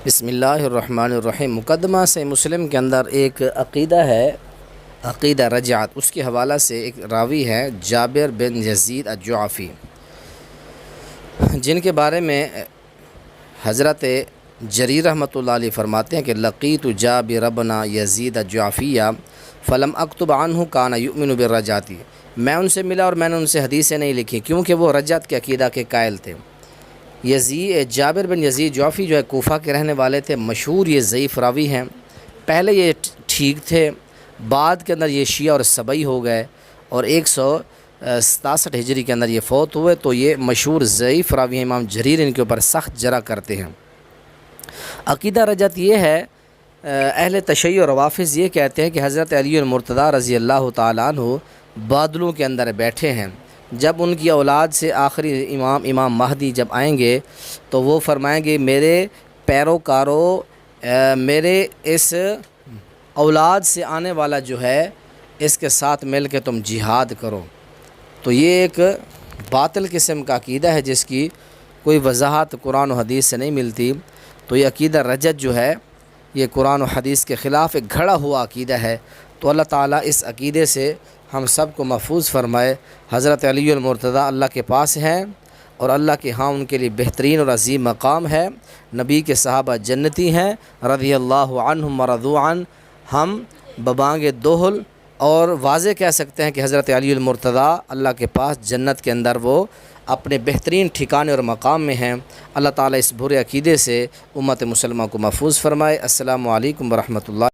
بسم اللہ الرحمن الرحیم۔ مقدمہ سے مسلم کے اندر ایک عقیدہ ہے، عقیدہ رجعت، اس کے حوالہ سے ایک راوی ہے جابر بن یزید الجعفی، جن کے بارے میں حضرت جریر رحمۃ اللہ علیہ فرماتے ہیں کہ لقیت جابر بن یزید الجعفیہ فلم اکتب عنہ کان یؤمن بالرجعت، میں ان سے ملا اور میں نے ان سے حدیثیں نہیں لکھی کیونکہ وہ رجعت کے عقیدہ کے قائل تھے۔ جابر بن یزید جعفی جو ہے کوفہ کے رہنے والے تھے، مشہور یہ ضعیف راوی ہیں۔ پہلے یہ ٹھیک تھے، بعد کے اندر یہ شیعہ اور سبعی ہو گئے اور 167 ہجری کے اندر یہ فوت ہوئے، تو یہ مشہور ضعیف راوی ہیں۔ امام جریر ان کے اوپر سخت جرح کرتے ہیں۔ عقیدہ رجعت یہ ہے، اہل تشیع اور روافض یہ کہتے ہیں کہ حضرت علی المرتضیٰ رضی اللہ تعالیٰ عنہ بادلوں کے اندر بیٹھے ہیں، جب ان کی اولاد سے آخری امام مہدی جب آئیں گے تو وہ فرمائیں گے میرے پیروکاروں، میرے اس اولاد سے آنے والا جو ہے اس کے ساتھ مل کے تم جہاد کرو۔ تو یہ ایک باطل قسم کا عقیدہ ہے جس کی کوئی وضاحت قرآن و حدیث سے نہیں ملتی۔ تو یہ عقیدہ رجعت جو ہے یہ قرآن و حدیث کے خلاف ایک گھڑا ہوا عقیدہ ہے۔ تو اللہ تعالیٰ اس عقیدے سے ہم سب کو محفوظ فرمائے۔ حضرت علی المرتضیٰ اللہ کے پاس ہیں اور اللہ کے ہاں ان کے لیے بہترین اور عظیم مقام ہے۔ نبی کے صحابہ جنتی ہیں رضی اللہ عنہم ورضوا عنہ۔ ہم ببانگ دوہل اور واضح کہہ سکتے ہیں کہ حضرت علی المرتضیٰ اللہ کے پاس جنت کے اندر وہ اپنے بہترین ٹھکانے اور مقام میں ہیں۔ اللہ تعالیٰ اس برے عقیدے سے امت مسلمہ کو محفوظ فرمائے۔ السلام علیکم ورحمۃ اللہ۔